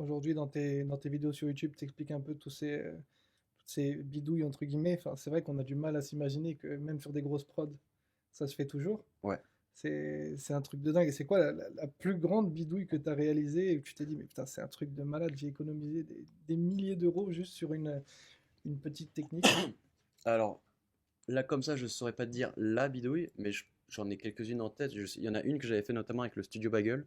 aujourd'hui dans tes vidéos sur YouTube, tu expliques un peu toutes ces bidouilles entre guillemets. Enfin, c'est vrai qu'on a du mal à s'imaginer que même sur des grosses prods, ça se fait toujours. Ouais. C'est un truc de dingue. Et c'est quoi la plus grande bidouille que tu as réalisée et que tu t'es dit, mais putain, c'est un truc de malade, j'ai économisé des milliers d'euros juste sur une petite technique. Alors, là, comme ça, je saurais pas te dire la bidouille, mais j'en ai quelques-unes en tête. Il y en a une que j'avais fait notamment avec le Studio Bagel,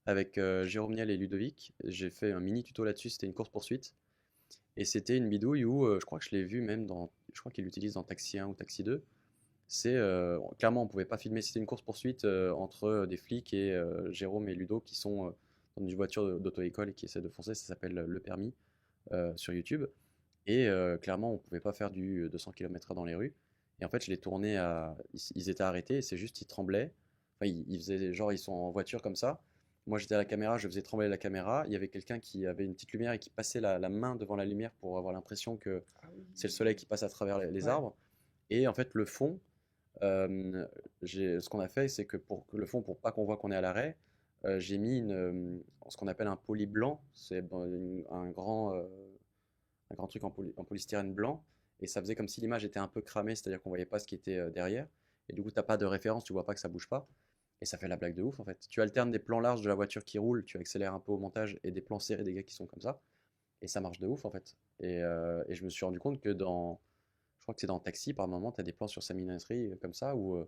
avec Jérôme Niel et Ludovic. J'ai fait un mini tuto là-dessus, c'était une course-poursuite. Et c'était une bidouille où je crois que je l'ai vu même dans. Je crois qu'il l'utilise dans Taxi 1 ou Taxi 2. C'est clairement, on pouvait pas filmer. C'était une course-poursuite entre des flics et Jérôme et Ludo qui sont dans une voiture d'auto-école et qui essaient de foncer. Ça s'appelle Le Permis sur YouTube. Et clairement, on pouvait pas faire du 200 km/h dans les rues. Et en fait, je l'ai tourné à. Ils étaient arrêtés et c'est juste, ils tremblaient. Enfin, ils faisaient genre, ils sont en voiture comme ça. Moi, j'étais à la caméra, je faisais trembler la caméra. Il y avait quelqu'un qui avait une petite lumière et qui passait la main devant la lumière pour avoir l'impression que Ah oui. c'est le soleil qui passe à travers les Ouais. arbres. Et en fait, le fond, ce qu'on a fait, c'est que pour que le fond, pour pas qu'on voit qu'on est à l'arrêt, j'ai mis ce qu'on appelle un poly blanc. C'est un grand truc en polystyrène blanc, et ça faisait comme si l'image était un peu cramée, c'est-à-dire qu'on voyait pas ce qui était derrière, et du coup t'as pas de référence, tu vois pas que ça bouge pas, et ça fait la blague de ouf en fait. Tu alternes des plans larges de la voiture qui roule, tu accélères un peu au montage, et des plans serrés des gars qui sont comme ça, et ça marche de ouf en fait. Et je me suis rendu compte que je crois que c'est dans Taxi, par moment, tu as des plans sur sa minoterie comme ça, où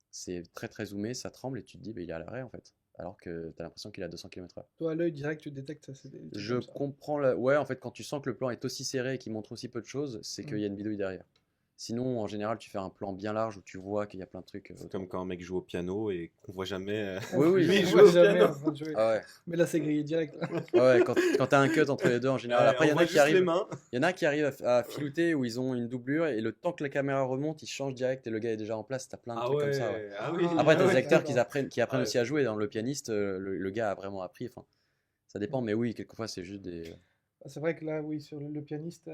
c'est très très zoomé, ça tremble, et tu te dis, bah, il est à l'arrêt en fait, alors que tu as l'impression qu'il est à 200 km/h. Toi, à l'œil direct, tu détectes ça, c'est des trucs Je comme ça. comprends ouais, en fait, quand tu sens que le plan est aussi serré et qu'il montre aussi peu de choses, c'est qu'il Mm. y a une bidouille derrière. Sinon, en général, tu fais un plan bien large où tu vois qu'il y a plein de trucs C'est autour. comme quand un mec joue au piano et qu'on voit jamais Oui, oui. lui On jouer voit au jamais piano. en train de jouer. Ah ouais. Mais là, c'est grillé direct, là. Ouais, quand t'as un cut entre les deux, en général. Après, il y On en voit a qui juste les arrivent, mains. il y en a qui arrivent à filouter où ils ont une doublure et le temps que la caméra remonte, ils changent direct et le gars est déjà en place. T'as plein de Ah trucs comme ça, ouais. ouais, ah oui, Après, ah t'as des ouais. acteurs D'accord. qui apprennent Ah ouais. aussi à jouer. Dans le pianiste, le gars a vraiment appris. Enfin, ça dépend, Mm. mais oui, quelquefois, c'est juste des. Ah, c'est vrai que là, oui, sur le pianiste,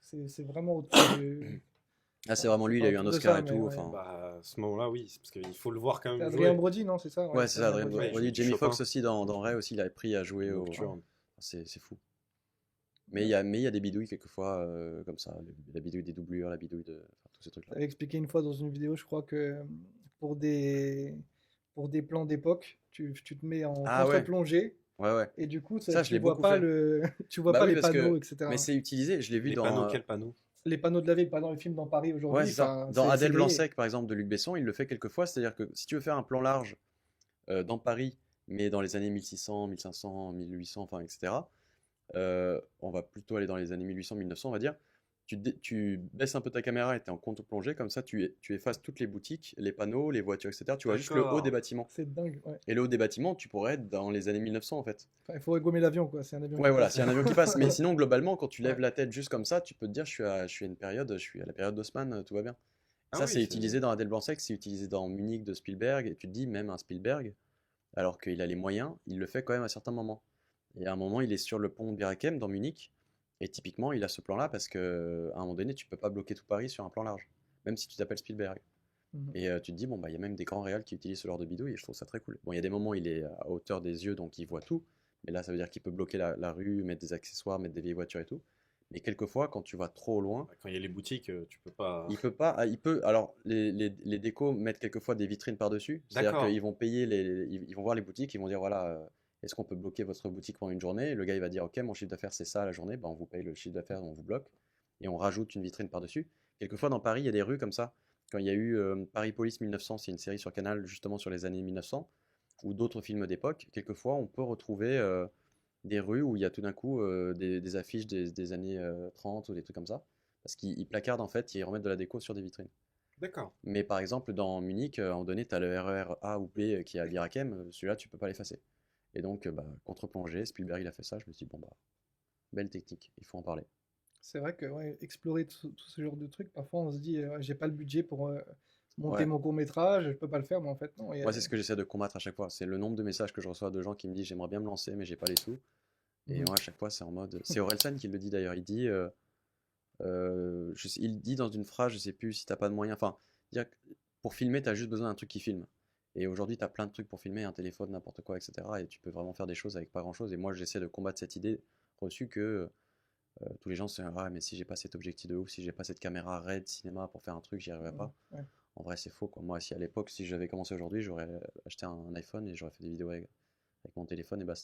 c'est vraiment au-dessus du. Ah, c'est Enfin, vraiment c'est lui, il pas a eu un autour de Oscar ça, et mais tout. ouais. Enfin, Bah, à ce moment-là, oui, c'est parce qu'il faut le voir quand C'est même Adrien jouer. Brody, non, c'est ça? Ouais, ouais, c'est c'est ça, Adrien Adrien Brody, Ouais, ouais. il Brody. jouait du Jamie Chopin, Foxx aussi dans Ray aussi, il a appris à jouer au. Nocturne. C'est fou. Ouais. Mais il y a des bidouilles quelquefois comme ça, la bidouille des doublures, la bidouille de enfin, tous ces trucs-là. T'avais expliqué une fois dans une vidéo, je crois que pour des, pour des plans d'époque, tu te mets en Ah ouais, contre-plongée ouais, ouais. et du coup, Ça, je tu l'ai vois beaucoup pas fait. tu vois Bah pas oui, les parce panneaux, que. Mais etc. c'est utilisé, je l'ai vu Les dans. panneaux, quel panneau? Les panneaux de la ville, par exemple, les films dans Paris Ouais, aujourd'hui, c'est ça. enfin, Dans c'est Adèle grillé. Blanc-Sec, par exemple, de Luc Besson, il le fait quelquefois, c'est-à-dire que si tu veux faire un plan large dans Paris, mais dans les années 1600, 1500, 1800, enfin, etc., on va plutôt aller dans les années 1800-1900, on va dire. Tu baisses un peu ta caméra et tu es en contre-plongée, comme ça tu effaces toutes les boutiques, les panneaux, les voitures, etc. Tu vois juste le haut des D'accord. bâtiments. C'est dingue, ouais. Et le haut des bâtiments, tu pourrais être dans les années 1900 en fait. Enfin, il faudrait gommer l'avion, quoi. C'est un avion Ouais, qui voilà, passe. c'est un avion qui passe. Mais sinon, globalement, quand tu Ouais. lèves la tête juste comme ça, tu peux te dire, je suis à une période, je suis à la période d'Haussmann, tout va bien. Ah Ça, oui, c'est c'est... utilisé dans Adèle Blanc-Sec, c'est utilisé dans Munich de Spielberg, et tu te dis, même un Spielberg, alors qu'il a les moyens, il le fait quand même à certains moments. Et à un moment, il est sur le pont de Bir Hakeim dans Munich, et typiquement, il a ce plan-là parce que à un moment donné, tu peux pas bloquer tout Paris sur un plan large, même si tu t'appelles Spielberg. Mhm. Et tu te dis, bon, bah, il y a même des grands réals qui utilisent ce genre de bidouille, et je trouve ça très cool. Bon, il y a des moments où il est à hauteur des yeux, donc il voit tout, mais là, ça veut dire qu'il peut bloquer la rue, mettre des accessoires, mettre des vieilles voitures et tout. Mais quelquefois, quand tu vas trop loin, Quand il y a les boutiques, tu peux pas... il peut pas, il peut, alors les décos mettent quelquefois des vitrines par-dessus, c'est-à-dire D'accord. qu'ils vont payer, ils vont voir les boutiques, ils vont dire, voilà, est-ce qu'on peut bloquer votre boutique pendant une journée? Et le gars, il va dire, ok, mon chiffre d'affaires, c'est ça la journée, bah, on vous paye le chiffre d'affaires, on vous bloque, et on rajoute une vitrine par-dessus. Quelquefois, dans Paris, il y a des rues comme ça. Quand il y a eu Paris Police 1900, c'est une série sur Canal, justement sur les années 1900, ou d'autres films d'époque, quelquefois, on peut retrouver des rues où il y a tout d'un coup des affiches des années 30 ou des trucs comme ça, parce qu'ils placardent en fait, ils remettent de la déco sur des vitrines. D'accord. Mais par exemple, dans Munich, à un moment donné, tu as le RER A ou B qui est à Bir Hakeim, celui-là, tu peux pas l'effacer. Et donc, bah, contre-plongée, Spielberg, il a fait ça, je me suis dit, bon, bah, belle technique, il faut en parler. C'est vrai que ouais, explorer tout ce genre de trucs, parfois on se dit, j'ai pas le budget pour monter Ouais, mon court-métrage, je peux pas le faire, mais en fait, non. moi, c'est ce que j'essaie de combattre à chaque fois. C'est le nombre de messages que je reçois de gens qui me disent, j'aimerais bien me lancer, mais j'ai pas les sous. Et Mhm. moi, à chaque fois, c'est en mode. C'est Orelsan qui le dit d'ailleurs, il dit. Il dit dans une phrase, je sais plus si t'as pas de moyens. Enfin, dire que pour filmer, t'as juste besoin d'un truc qui filme. Et aujourd'hui, tu as plein de trucs pour filmer, un téléphone, n'importe quoi, etc. Et tu peux vraiment faire des choses avec pas grand-chose. Et moi, j'essaie de combattre cette idée reçue que tous les gens se disent, ah, mais si j'ai pas cet objectif de ouf, si j'ai pas cette caméra RED cinéma pour faire un truc, j'y arriverai pas. Ouais. En vrai, c'est faux, quoi. Moi, si à l'époque, si j'avais commencé aujourd'hui, j'aurais acheté un iPhone et j'aurais fait des vidéos avec mon téléphone et basta.